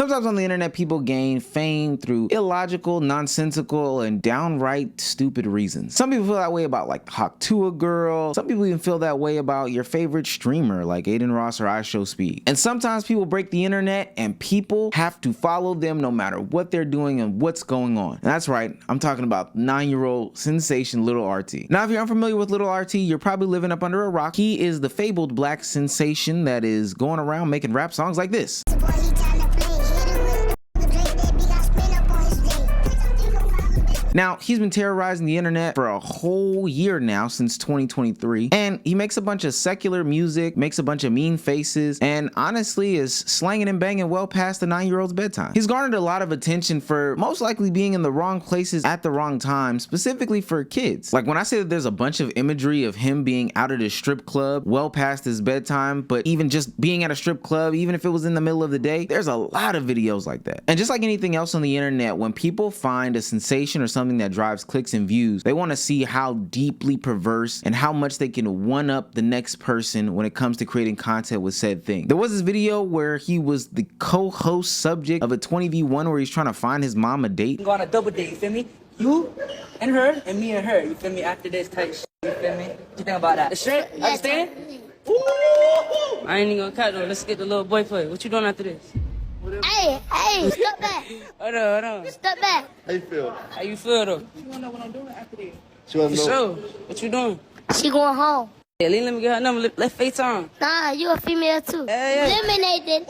Sometimes on the internet, people gain fame through illogical, nonsensical, and downright stupid reasons. Some people feel that way about like Hawk Tuah Girl. Some people even feel that way about your favorite streamer like Aiden Ross or iShowSpeed. And sometimes people break the internet and people have to follow them no matter what they're doing and what's going on. And that's right, I'm talking about 9-year-old sensation Little RT. Now, if you're unfamiliar with Little RT, you're probably living up under a rock. He is the fabled black sensation that is going around making rap songs like this. Now, he's been terrorizing the internet for a whole year now, since 2023, and he makes a bunch of secular music, makes a bunch of mean faces, and honestly is slanging and banging well past the 9-year-old's bedtime. He's garnered a lot of attention for most likely being in the wrong places at the wrong time, specifically for kids. Like when I say that there's a bunch of imagery of him being out at his strip club well past his bedtime, but even just being at a strip club, even if it was in the middle of the day, there's a lot of videos like that. And just like anything else on the internet, when people find a sensation or something that drives clicks and views, they want to see how deeply perverse and how much they can one up the next person when it comes to creating content with said thing. There was this video where he was the co-host subject of a 20v1 where he's trying to find his mom a date. Go on a double date, you feel me? You and her and me and her, you feel me? After this type shit, you feel me? What you think about that? Straight? Understand? I ain't even gonna cut though. Let's get the little boy for it. What you doing after this? Hey, step back. Hold on. Step back. How you feel? How you feel though? You wanna know what I'm doing after this? She wanna know. Sure. What you doing? She going home. Yeah, let me get her number. Let's FaceTime. Nah, you a female too. Yeah. Eliminated.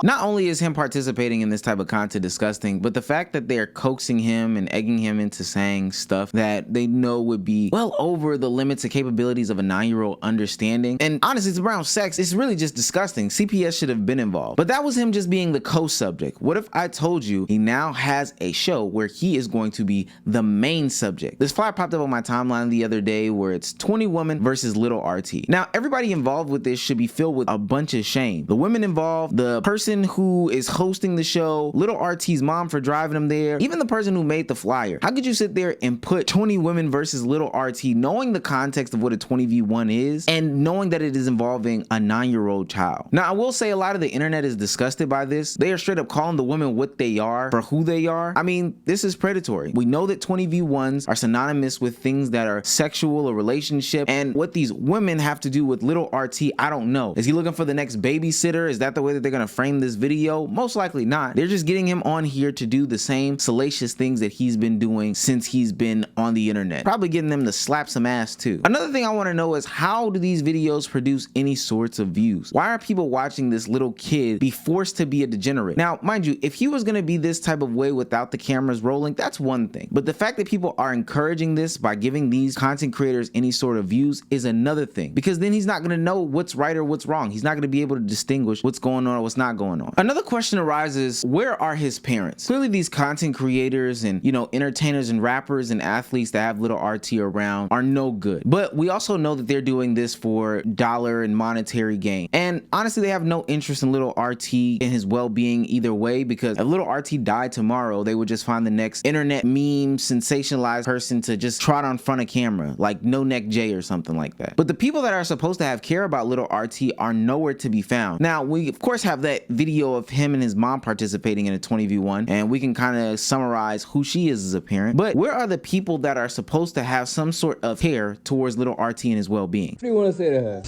Not only is him participating in this type of content disgusting, but the fact that they're coaxing him and egging him into saying stuff that they know would be well over the limits and capabilities of a 9-year-old understanding. And honestly, it's around sex. It's really just disgusting. CPS should have been involved. But that was him just being the co-subject. What if I told you he now has a show where he is going to be the main subject? This flyer popped up on my timeline the other day where it's 20 women versus Little RT. Now, everybody involved with this should be filled with a bunch of shame. The women involved, the person who is hosting the show, Little RT's mom for driving him there, even the person who made the flyer. How could you sit there and put 20 women versus Little RT, knowing the context of what a 20v1 is and knowing that it is involving a 9-year-old child? Now, I will say a lot of the internet is disgusted by this. They are straight up calling the women what they are for who they are. I mean, this is predatory. We know that 20v1s are synonymous with things that are sexual or relationship, and what these women have to do with Little RT, I don't know. Is he looking for the next babysitter? Is that the way that they're gonna frame this video? Most likely not. They're just getting him on here to do the same salacious things that he's been doing since he's been on the internet. Probably getting them to slap some ass too. Another thing I want to know is, how do these videos produce any sorts of views? Why are people watching this little kid be forced to be a degenerate? Now, mind you, if he was going to be this type of way without the cameras rolling, that's one thing. But the fact that people are encouraging this by giving these content creators any sort of views is another thing, because then he's not going to know what's right or what's wrong. He's not going to be able to distinguish what's going on or what's not going on. Another question arises, where are his parents? Clearly these content creators and, you know, entertainers and rappers and athletes that have Little RT around are no good. But we also know that they're doing this for dollar and monetary gain. And honestly, they have no interest in Little RT and his well-being either way, because if Little RT died tomorrow, they would just find the next internet meme sensationalized person to just trot on front of camera, like No Neck Jay or something like that. But the people that are supposed to have care about Little RT are nowhere to be found. Now, we of course have that video of him and his mom participating in a 20v1, and we can kind of summarize who she is as a parent. But where are the people that are supposed to have some sort of care towards Little RT and his well-being? What do you want to say to her?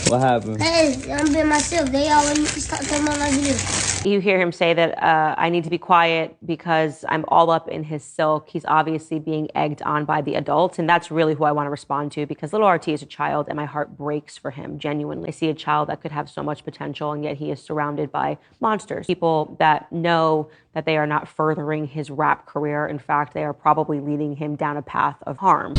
What happened? Hey, I'm being myself. They all want me to stop talking about my video. You hear him say that I need to be quiet because I'm all up in his silk. He's obviously being egged on by the adults, and that's really who I want to respond to, because Little RT is a child and my heart breaks for him, genuinely. I see a child that could have so much potential, and yet he is surrounded by monsters. People that know that they are not furthering his rap career. In fact, they are probably leading him down a path of harm.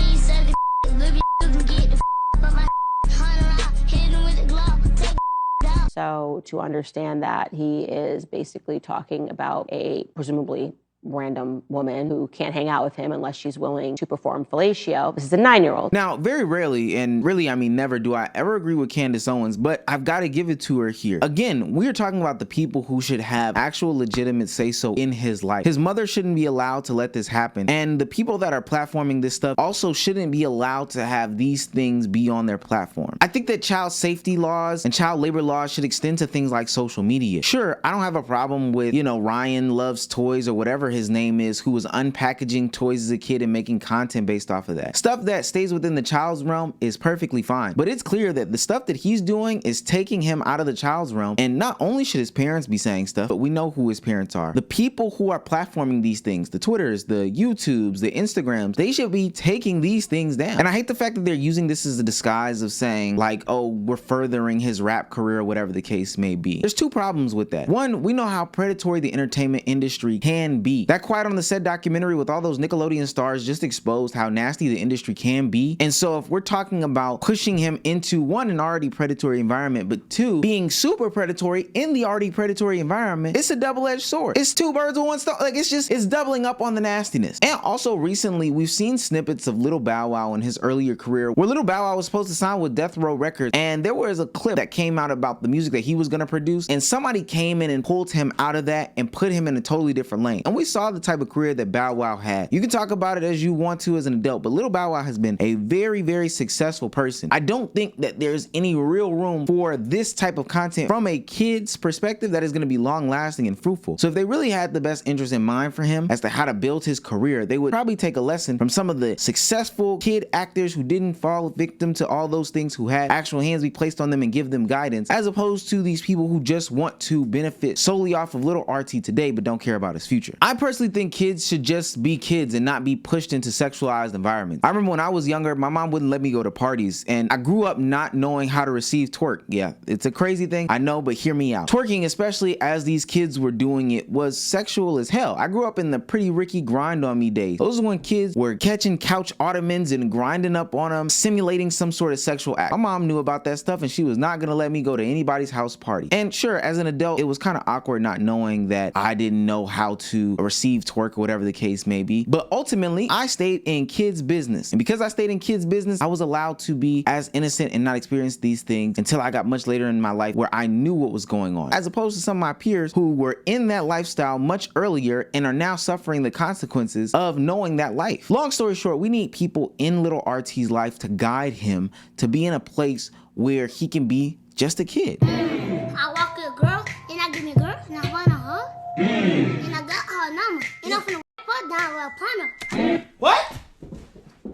So to understand that he is basically talking about a presumably random woman who can't hang out with him unless she's willing to perform fellatio. This is a 9-year-old. Now, very rarely, and really, I mean, never do I ever agree with Candace Owens, but I've got to give it to her here. Again, we're talking about the people who should have actual legitimate say-so in his life. His mother shouldn't be allowed to let this happen, and the people that are platforming this stuff also shouldn't be allowed to have these things be on their platform. I think that child safety laws and child labor laws should extend to things like social media. Sure, I don't have a problem with, you know, Ryan Loves Toys or whatever his name is, who was unpackaging toys as a kid and making content based off of that. Stuff that stays within the child's realm is perfectly fine, but it's clear that the stuff that he's doing is taking him out of the child's realm, and not only should his parents be saying stuff, but we know who his parents are. The people who are platforming these things, the Twitters, the YouTubes, the Instagrams, they should be taking these things down. And I hate the fact that they're using this as a disguise of saying like, oh, we're furthering his rap career or whatever the case may be. There's two problems with that. One, we know how predatory the entertainment industry can be. That Quiet on the Set documentary with all those Nickelodeon stars just exposed how nasty the industry can be. And so if we're talking about pushing him into one, an already predatory environment, but two, being super predatory in the already predatory environment, it's a double-edged sword. It's two birds with one stone. Like, it's doubling up on the nastiness. And also recently, we've seen snippets of Lil Bow Wow in his earlier career where Lil Bow Wow was supposed to sign with Death Row Records, and there was a clip that came out about the music that he was gonna produce, and somebody came in and pulled him out of that and put him in a totally different lane. And we saw the type of career that Bow Wow had. You can talk about it as you want to as an adult, but Lil Bow Wow has been a very, very successful person. I don't think that there's any real room for this type of content from a kid's perspective that is gonna be long lasting and fruitful. So if they really had the best interest in mind for him as to how to build his career, they would probably take a lesson from some of the successful kid actors who didn't fall victim to all those things, who had actual hands be placed on them and give them guidance, as opposed to these people who just want to benefit solely off of little RT today but don't care about his future. I personally think kids should just be kids and not be pushed into sexualized environments. I remember when I was younger, my mom wouldn't let me go to parties, and I grew up not knowing how to receive twerk. Yeah, it's a crazy thing, I know, but hear me out. Twerking, especially as these kids were doing it, was sexual as hell. I grew up in the Pretty Ricky Grind on Me days. Those are when kids were catching couch ottomans and grinding up on them, simulating some sort of sexual act. My mom knew about that stuff, and she was not gonna let me go to anybody's house party. And sure, as an adult, it was kind of awkward not knowing that I didn't know how to receive twerk or whatever the case may be. But ultimately, I stayed in kids' business. And because I stayed in kids' business, I was allowed to be as innocent and not experience these things until I got much later in my life where I knew what was going on. As opposed to some of my peers who were in that lifestyle much earlier and are now suffering the consequences of knowing that life. Long story short, we need people in little RT's life to guide him to be in a place where he can be just a kid. I walk with a girl, and I give me a girl, and I want her, and I got her number, and I'm finna her down with a partner. What?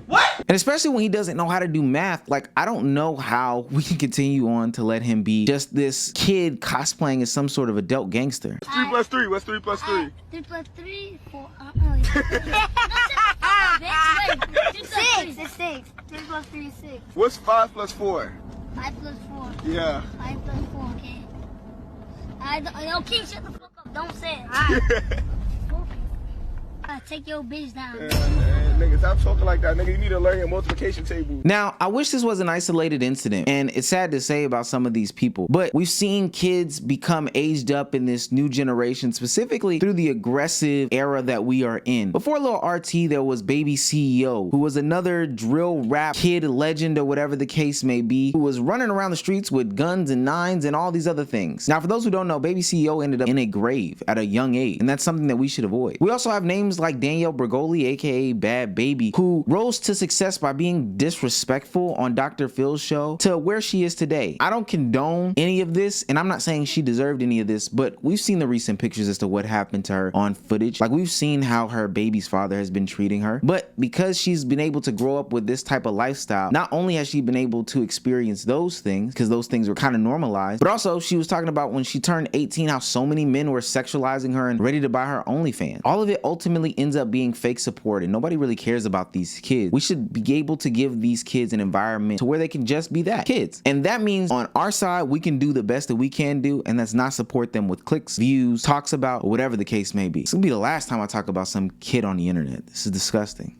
What? And especially when he doesn't know how to do math, like, I don't know how we can continue on to let him be just this kid cosplaying as some sort of adult gangster. 3 plus 3. What's 3 plus 3? 3 plus 3, 4, 6. It's 6. 3 plus 3 is 6. What's 5 plus 4? 5 plus 4. Yeah. 5 plus 4, okay. Okay, shut the fuck up. Don't say it. Take your bitch down. Nigga, stop talking like that. Nigga, you need to learn your multiplication table. Now, I wish this was an isolated incident, and it's sad to say about some of these people, but we've seen kids become aged up in this new generation, specifically through the aggressive era that we are in. Before Lil RT, there was Baby CEO, who was another drill rap kid legend or whatever the case may be, who was running around the streets with guns and nines and all these other things. Now, for those who don't know, Baby CEO ended up in a grave at a young age, and that's something that we should avoid. We also have names like Danielle Bregoli, aka Bad Baby, who rose to success by being disrespectful on Dr. Phil's show to where she is today. I don't condone any of this, and I'm not saying she deserved any of this, but we've seen the recent pictures as to what happened to her on footage. Like, we've seen how her baby's father has been treating her, but because she's been able to grow up with this type of lifestyle, not only has she been able to experience those things, because those things were kind of normalized, but also she was talking about when she turned 18, how so many men were sexualizing her and ready to buy her OnlyFans. All of it ultimately ends up being fake support, and nobody really cares about these kids. We should be able to give these kids an environment to where they can just be that, kids. And that means on our side, we can do the best that we can do, and that's not support them with clicks, views, talks about, or whatever the case may be. It's gonna be the last time I talk about some kid on the internet. This is disgusting.